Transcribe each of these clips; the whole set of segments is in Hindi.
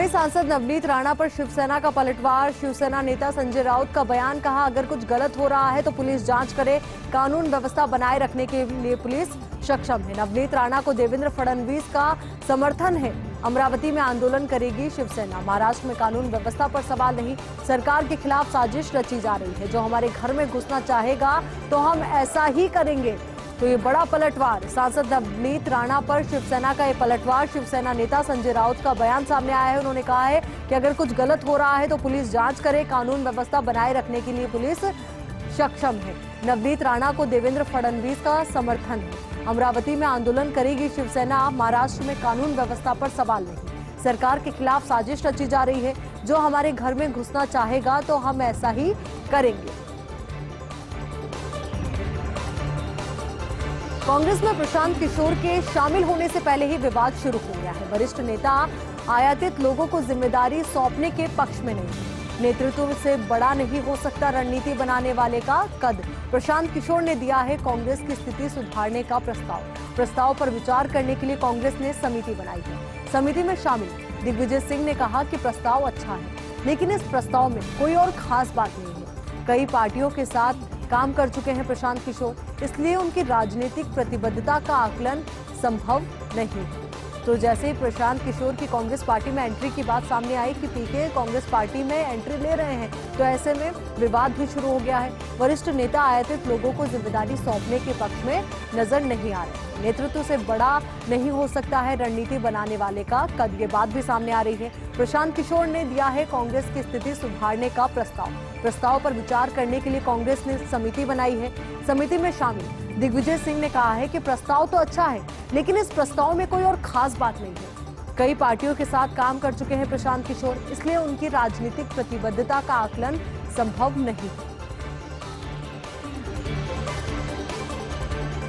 वहीं सांसद नवनीत राणा पर शिवसेना का पलटवार। शिवसेना नेता संजय राउत का बयान, कहा अगर कुछ गलत हो रहा है तो पुलिस जांच करे, कानून व्यवस्था बनाए रखने के लिए पुलिस सक्षम है। नवनीत राणा को देवेंद्र फडणवीस का समर्थन है। अमरावती में आंदोलन करेगी शिवसेना। महाराष्ट्र में कानून व्यवस्था पर सवाल नहीं, सरकार के खिलाफ साजिश रची जा रही है। जो हमारे घर में घुसना चाहेगा तो हम ऐसा ही करेंगे। तो ये बड़ा पलटवार, सांसद नवनीत राणा पर शिवसेना का ये पलटवार। शिवसेना नेता संजय राउत का बयान सामने आया है। उन्होंने कहा है कि अगर कुछ गलत हो रहा है तो पुलिस जांच करे, कानून व्यवस्था बनाए रखने के लिए पुलिस सक्षम है। नवनीत राणा को देवेंद्र फडणवीस का समर्थन है। अमरावती में आंदोलन करेगी शिवसेना। महाराष्ट्र में कानून व्यवस्था पर सवाल नहीं, सरकार के खिलाफ साजिश रची जा रही है। जो हमारे घर में घुसना चाहेगा तो हम ऐसा ही करेंगे। कांग्रेस में प्रशांत किशोर के शामिल होने से पहले ही विवाद शुरू हो गया है। वरिष्ठ नेता आयातित लोगों को जिम्मेदारी सौंपने के पक्ष में नहीं। नेतृत्व से बड़ा नहीं हो सकता रणनीति बनाने वाले का कद। प्रशांत किशोर ने दिया है कांग्रेस की स्थिति सुधारने का प्रस्ताव पर विचार करने के लिए कांग्रेस ने समिति बनाई है। समिति में शामिल दिग्विजय सिंह ने कहा कि प्रस्ताव अच्छा है, लेकिन इस प्रस्ताव में कोई और खास बात नहीं है। कई पार्टियों के साथ काम कर चुके हैं प्रशांत किशोर, इसलिए उनकी राजनीतिक प्रतिबद्धता का आकलन संभव नहीं है। तो जैसे ही प्रशांत किशोर की कांग्रेस पार्टी में एंट्री की बात सामने आई कि पीके कांग्रेस पार्टी में एंट्री ले रहे हैं, तो ऐसे में विवाद भी शुरू हो गया है। वरिष्ठ नेता आयातित लोगों को जिम्मेदारी सौंपने के पक्ष में नजर नहीं आ रहे। नेतृत्व से बड़ा नहीं हो सकता है रणनीति बनाने वाले का कद, ये बात भी सामने आ रही है। प्रशांत किशोर ने दिया है कांग्रेस की स्थिति सुधारने का प्रस्ताव पर विचार करने के लिए कांग्रेस ने समिति बनाई है। समिति में शामिल दिग्विजय सिंह ने कहा है कि प्रस्ताव तो अच्छा है, लेकिन इस प्रस्ताव में कोई और खास बात नहीं है। कई पार्टियों के साथ काम कर चुके हैं प्रशांत किशोर, इसलिए उनकी राजनीतिक प्रतिबद्धता का आकलन संभव नहीं है।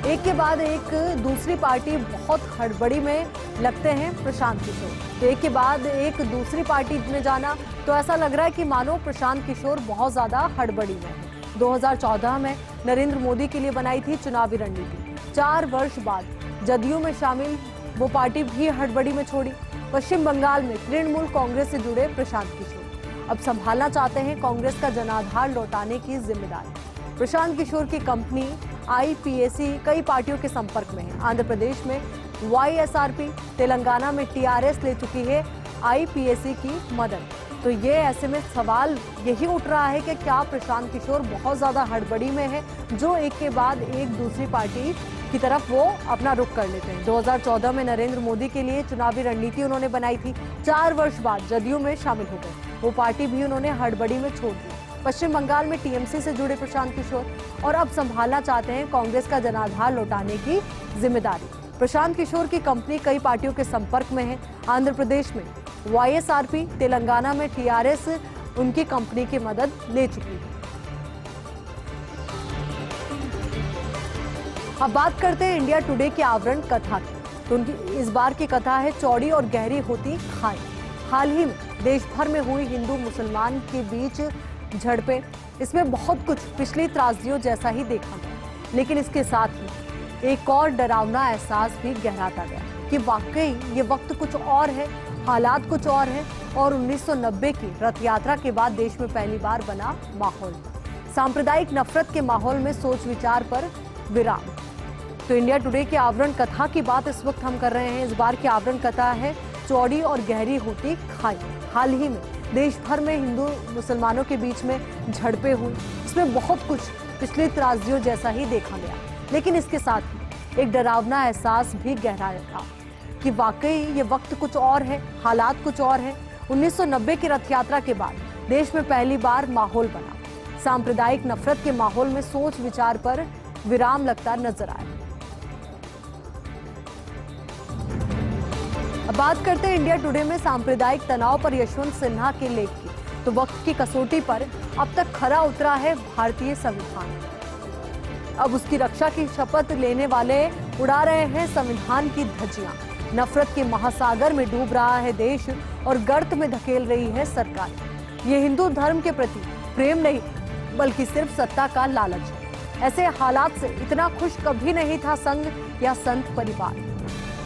एक के बाद एक दूसरी पार्टी बहुत हड़बड़ी में लगते हैं प्रशांत किशोर। तो एक के बाद एक दूसरी पार्टी में जाना, तो ऐसा लग रहा है कि मानो प्रशांत किशोर बहुत ज्यादा हड़बड़ी में है। 2014 में नरेंद्र मोदी के लिए बनाई थी चुनावी रणनीति। 4 वर्ष बाद जदयू में शामिल वो पार्टी भी हड़बड़ी में छोड़ी। पश्चिम बंगाल में तृणमूल कांग्रेस से जुड़े प्रशांत किशोर अब संभालना चाहते हैं कांग्रेस का जनाधार लौटाने की जिम्मेदारी। प्रशांत किशोर की कंपनी IPAC कई पार्टियों के संपर्क में है। आंध्र प्रदेश में YSRP, तेलंगाना में TRS ले चुकी है IPAC की मदद। तो ये ऐसे में सवाल यही उठ रहा है कि क्या प्रशांत किशोर बहुत ज्यादा हड़बड़ी में है, जो एक के बाद एक दूसरी पार्टी की तरफ वो अपना रुख कर लेते हैं। 2014 में नरेंद्र मोदी के लिए चुनावी रणनीति उन्होंने बनाई थी। 4 वर्ष बाद जदयू में शामिल हो गए। वो पार्टी भी उन्होंने हड़बड़ी में छोड़ दी। पश्चिम बंगाल में TMC से जुड़े प्रशांत किशोर और अब संभालना चाहते हैं कांग्रेस का जनाधार लौटाने की जिम्मेदारी। प्रशांत किशोर की कंपनी कई पार्टियों के संपर्क में है। आंध्र प्रदेश में YSRP, तेलंगाना में TRS उनकी कंपनी की मदद ले चुकी है। अब बात करते हैं इंडिया टुडे की आवरण कथा की। तो उनकी इस बार की कथा है चौड़ी और गहरी होती खाई। हाल ही में देश भर में हुई हिंदू मुसलमान के बीच झड़पें, इसमें बहुत कुछ पिछली त्रासदियों जैसा ही देखा गया, लेकिन इसके साथ ही एक और डरावना एहसास भी गहराता गया कि वाकई ये वक्त कुछ और है, हालात कुछ और है और 1990 की रथ यात्रा के बाद देश में पहली बार बना माहौल, सांप्रदायिक नफरत के माहौल में सोच विचार पर विराम। तो इंडिया टुडे की आवरण कथा की बात इस वक्त हम कर रहे हैं। इस बार की आवरण कथा है चौड़ी और गहरी होती खाई। हाल ही में देश भर में हिंदू मुसलमानों के बीच में झड़पें हुई, इसमें बहुत कुछ पिछली त्रासदियों जैसा ही देखा गया, लेकिन इसके साथ ही एक डरावना एहसास भी गहराया था कि वाकई ये वक्त कुछ और है, हालात कुछ और है। 1990 की रथ यात्रा के बाद देश में पहली बार माहौल बना, सांप्रदायिक नफरत के माहौल में सोच विचार पर विराम लगता नजर आया। अब बात करते हैं इंडिया टुडे में सांप्रदायिक तनाव पर यशवंत सिन्हा के लेख की। तो वक्त की कसौटी पर अब तक खरा उतरा है भारतीय संविधान। अब उसकी रक्षा की शपथ लेने वाले उड़ा रहे हैं संविधान की धज्जियां। नफरत के महासागर में डूब रहा है देश और गर्त में धकेल रही है सरकार। ये हिंदू धर्म के प्रति प्रेम नहीं, बल्कि सिर्फ सत्ता का लालच है। ऐसे हालात से इतना खुश कभी नहीं था संघ या संत परिवार।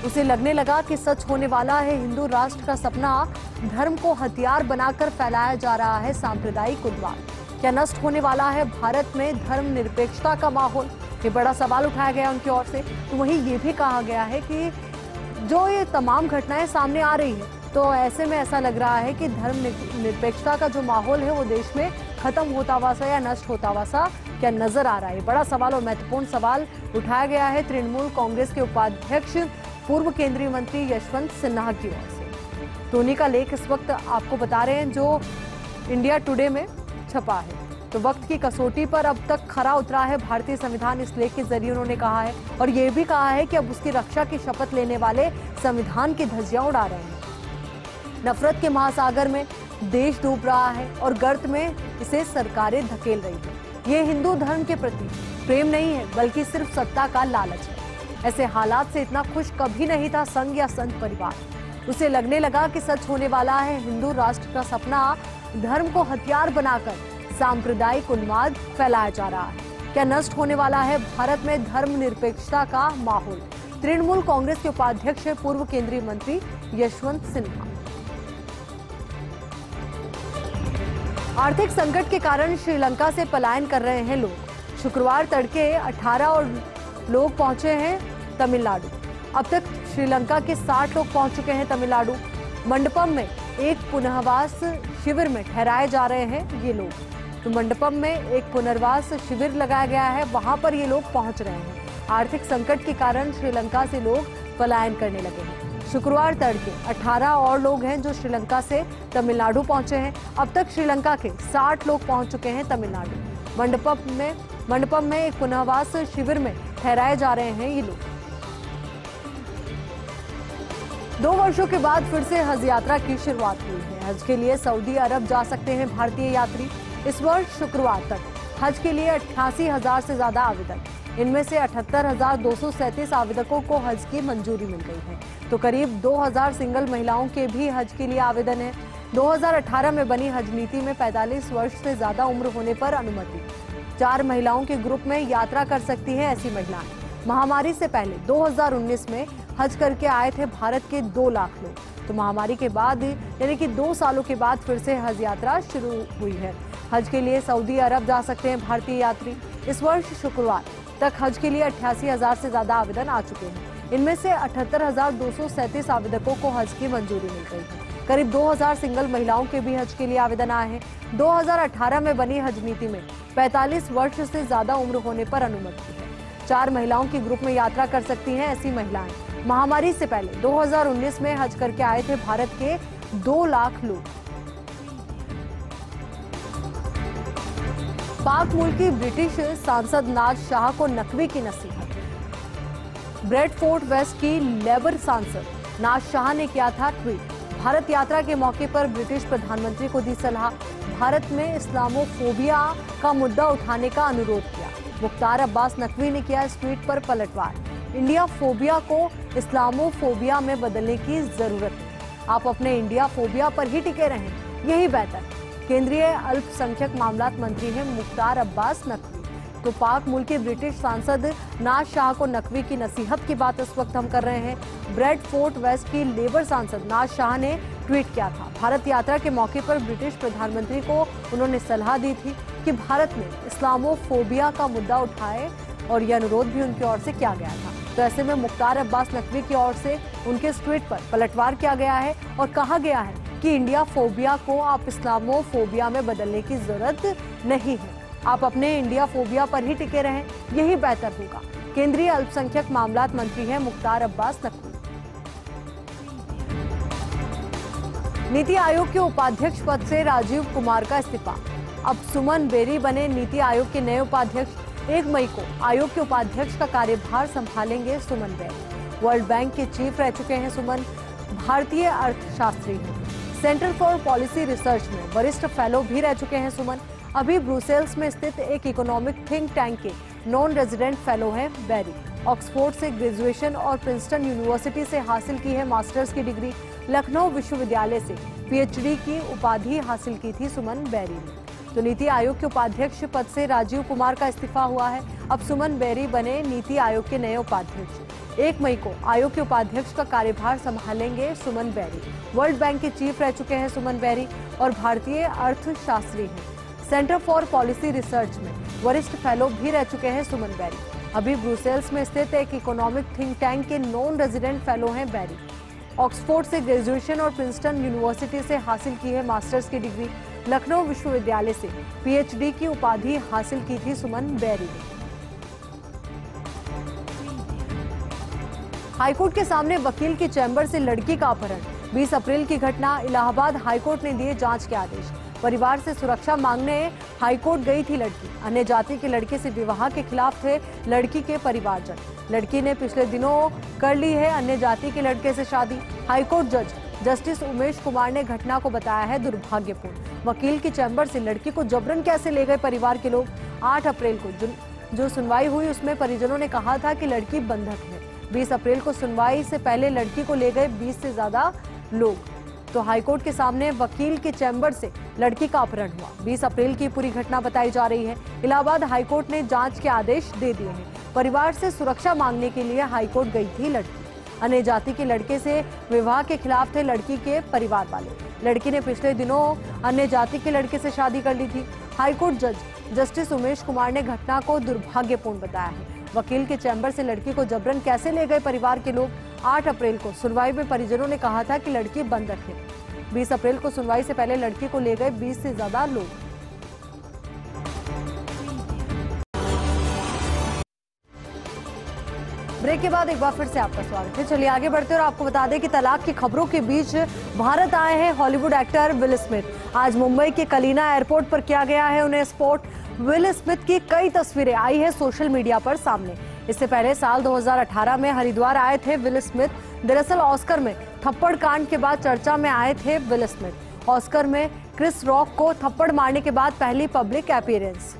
उसे लगने लगा कि सच होने वाला है हिंदू राष्ट्र का सपना, धर्म को हथियार बनाकर फैलाया जा रहा है सांप्रदायिक उन्माद। क्या नष्ट होने वाला है भारत में धर्मनिरपेक्षता का माहौल? ये बड़ा सवाल उठाया गया उनकी ओर से। तो वहीं ये भी कहा गया है कि जो ये तमाम घटनाएं सामने आ रही है, तो ऐसे में ऐसा लग रहा है कि धर्म निरपेक्षता का जो माहौल है वो देश में खत्म होता हुआ सा या नष्ट होता हुआ सा क्या नजर आ रहा है? बड़ा सवाल और महत्वपूर्ण सवाल उठाया गया है तृणमूल कांग्रेस के उपाध्यक्ष पूर्व केंद्रीय मंत्री यशवंत सिन्हा की ओर से। तो उन्हीं का लेख इस वक्त आपको बता रहे हैं जो इंडिया टुडे में छपा है। तो वक्त की कसौटी पर अब तक खरा उतरा है भारतीय संविधान, इस लेख के जरिए उन्होंने कहा है। और ये भी कहा है कि अब उसकी रक्षा की शपथ लेने वाले संविधान की धज्जियां उड़ा रहे हैं। नफरत के महासागर में देश डूब रहा है और गर्त में इसे सरकारें धकेल रही है। ये हिंदू धर्म के प्रति प्रेम नहीं है, बल्कि सिर्फ सत्ता का लालच है। ऐसे हालात से इतना खुश कभी नहीं था संघ या संत परिवार। उसे लगने लगा कि सच होने वाला है हिंदू राष्ट्र का सपना, धर्म को हथियार बनाकर सांप्रदायिक उन्माद फैलाया जा रहा है। क्या नष्ट होने वाला है भारत में धर्मनिरपेक्षता का माहौल? तृणमूल कांग्रेस के उपाध्यक्ष पूर्व केंद्रीय मंत्री यशवंत सिन्हा। आर्थिक संकट के कारण श्रीलंका से पलायन कर रहे हैं लोग। शुक्रवार तड़के 18 और लोग पहुंचे हैं तमिलनाडु। अब तक श्रीलंका के 60 लोग पहुंच चुके हैं तमिलनाडु। मंडपम में एक पुनर्वास शिविर में ठहराए जा रहे हैं ये लोग। तो मंडपम में एक पुनर्वास शिविर लगाया गया है, वहां पर ये लोग पहुंच रहे हैं। आर्थिक संकट के कारण श्रीलंका से लोग पलायन करने लगे हैं। शुक्रवार तड़के 18 और लोग हैं जो श्रीलंका से तमिलनाडु पहुंचे हैं। अब तक श्रीलंका के 60 लोग पहुंच चुके हैं तमिलनाडु। मंडपम में एक पुनर्वास शिविर में ठहराए जा रहे हैं ये लोग। 2 वर्षों के बाद फिर से हज यात्रा की शुरुआत हुई है। हज के लिए सऊदी अरब जा सकते हैं भारतीय यात्री। इस वर्ष शुक्रवार तक हज के लिए 88,000 से ज्यादा आवेदन, इनमें से 78,237 आवेदकों को हज की मंजूरी मिल गई है। तो करीब 2,000 सिंगल महिलाओं के भी हज के लिए आवेदन है। 2018 में बनी हज नीति में 45 वर्ष से ज्यादा उम्र होने पर अनुमति। 4 महिलाओं के ग्रुप में यात्रा कर सकती हैं ऐसी महिलाएं। महामारी से पहले 2019 में हज करके आए थे भारत के 2 लाख लोग। तो महामारी के बाद यानी कि 2 सालों के बाद फिर से हज यात्रा शुरू हुई है। हज के लिए सऊदी अरब जा सकते हैं भारतीय यात्री। इस वर्ष शुक्रवार तक हज के लिए 88,000 से ज्यादा आवेदन आ चुके हैं। इनमें से 78,237 आवेदकों को हज की मंजूरी मिल गई है। करीब 2,000 सिंगल महिलाओं के भी हज के लिए आवेदन आए हैं। 2018 में बनी हज नीति में 45 वर्ष से ज्यादा उम्र होने पर अनुमति है। 4 महिलाओं के ग्रुप में यात्रा कर सकती हैं ऐसी महिलाएं। महामारी से पहले 2019 में हज करके आए थे भारत के 2 लाख लोग। पाक मूल की ब्रिटिश सांसद नाज शाह को नकवी की नसीहत। ब्रेडफोर्ड वेस्ट की लेबर सांसद नाज शाह ने किया था ट्वीट। भारत यात्रा के मौके पर ब्रिटिश प्रधानमंत्री को दी सलाह। भारत में इस्लामोफोबिया का मुद्दा उठाने का अनुरोध किया। मुख्तार अब्बास नकवी ने किया इस ट्वीट पर पलटवार। इंडिया फोबिया को इस्लामोफोबिया में बदलने की जरूरत है। आप अपने इंडिया फोबिया पर ही टिके रहें, यही बेहतर। केंद्रीय अल्पसंख्यक मामलात मंत्री हैं मुख्तार अब्बास नकवी। तो पाक मूल के ब्रिटिश सांसद नाज शाह को नकवी की नसीहत की बात इस वक्त हम कर रहे हैं। ब्रेडफोर्ड वेस्ट की लेबर सांसद नाज शाह ने ट्वीट किया था। भारत यात्रा के मौके पर ब्रिटिश प्रधानमंत्री को उन्होंने सलाह दी थी कि भारत में इस्लामोफोबिया का मुद्दा उठाए, और यह अनुरोध भी उनकी ओर से किया गया था। तो ऐसे में मुख्तार अब्बास नकवी की ओर से उनके इस ट्वीट पर पलटवार किया गया है और कहा गया है कि इंडिया फोबिया को आप इस्लामोफोबिया में बदलने की जरूरत नहीं है। आप अपने इंडिया फोबिया पर ही टिके रहें, यही बेहतर होगा। केंद्रीय अल्पसंख्यक मामलात मंत्री हैं मुख्तार अब्बास नकवी। नीति आयोग के उपाध्यक्ष पद से राजीव कुमार का इस्तीफा। अब सुमन बेरी बने नीति आयोग के नए उपाध्यक्ष। 1 मई को आयोग के उपाध्यक्ष का कार्यभार संभालेंगे सुमन बेरी। वर्ल्ड बैंक के चीफ रह चुके हैं सुमन। भारतीय अर्थशास्त्री हैं। सेंटर फॉर पॉलिसी रिसर्च में वरिष्ठ फेलो भी रह चुके हैं सुमन। अभी ब्रुसेल्स में स्थित एक इकोनॉमिक थिंक टैंक के नॉन रेजिडेंट फेलो हैं बेरी। ऑक्सफोर्ड से ग्रेजुएशन और प्रिंसटन यूनिवर्सिटी से हासिल की है मास्टर्स की डिग्री। लखनऊ विश्वविद्यालय से पीएचडी की उपाधि हासिल की थी सुमन बेरी ने। तो नीति आयोग के उपाध्यक्ष पद से राजीव कुमार का इस्तीफा हुआ है। अब सुमन बेरी बने नीति आयोग के नए उपाध्यक्ष। 1 मई को आयोग के उपाध्यक्ष का कार्यभार संभालेंगे सुमन बेरी। वर्ल्ड बैंक के चीफ रह चुके हैं सुमन बेरी और भारतीय अर्थशास्त्री हैं। सेंटर फॉर पॉलिसी रिसर्च में वरिष्ठ फेलो भी रह चुके हैं सुमन बेरी। अभी ब्रुसेल्स में स्थित एक इकोनॉमिक थिंक टैंक के नॉन रेजिडेंट फेलो हैं बेरी। ऑक्सफोर्ड से ग्रेजुएशन और प्रिंसटन यूनिवर्सिटी से हासिल की है मास्टर्स की डिग्री। लखनऊ विश्वविद्यालय से पीएचडी की उपाधि हासिल की थी सुमन बेरी ने। हाईकोर्ट के सामने वकील की चैम्बर से लड़की का अपहरण। 20 अप्रैल की घटना। इलाहाबाद हाईकोर्ट ने दिए जांच के आदेश। परिवार से सुरक्षा मांगने हाईकोर्ट गई थी लड़की। अन्य जाति के लड़के से विवाह के खिलाफ थे लड़की के परिवारजन। लड़की ने पिछले दिनों कर ली है अन्य जाति के लड़के से शादी। हाईकोर्ट जज जस्टिस उमेश कुमार ने घटना को बताया है दुर्भाग्यपूर्ण। वकील की चैम्बर से लड़की को जबरन कैसे ले गए परिवार के लोग। 8 अप्रैल को जो सुनवाई हुई उसमें परिजनों ने कहा था कि लड़की बंधक है। 20 अप्रैल को सुनवाई से पहले लड़की को ले गए 20 से ज्यादा लोग। तो हाईकोर्ट के सामने वकील के चैम्बर से लड़की का अपहरण हुआ। 20 अप्रैल की पूरी घटना बताई जा रही है। इलाहाबाद हाईकोर्ट ने जांच के आदेश दे दिए हैं। परिवार से सुरक्षा मांगने के लिए हाईकोर्ट गई थी लड़की। अन्य जाति के लड़के से विवाह के खिलाफ थे लड़की के परिवार वाले। लड़की ने पिछले दिनों अन्य जाति के लड़के से शादी कर ली थी। हाईकोर्ट जज जस्टिस उमेश कुमार ने घटना को दुर्भाग्यपूर्ण बताया है। वकील के चैम्बर से लड़की को जबरन कैसे ले गए परिवार के लोग। 8 अप्रैल को सुनवाई में परिजनों ने कहा था कि लड़की बंधक है। 20 अप्रैल को सुनवाई से पहले लड़की को ले गए 20 से ज्यादा लोग। ब्रेक के बाद एक बार फिर से आपका स्वागत है। चलिए आगे बढ़ते हैं और आपको बता दें कि तलाक की खबरों के बीच भारत आए हैं हॉलीवुड एक्टर विल स्मिथ। आज मुंबई के कलीना एयरपोर्ट पर किया गया है उन्हें स्पॉट। विल स्मिथ की कई तस्वीरें आई है सोशल मीडिया पर सामने। इससे पहले साल 2018 में हरिद्वार आए थे विल स्मिथ। दरअसल ऑस्कर में थप्पड़ कांड के बाद चर्चा में आए थे विल स्मिथ। ऑस्कर में क्रिस रॉक को थप्पड़ मारने के बाद पहली पब्लिक अपीयरेंस।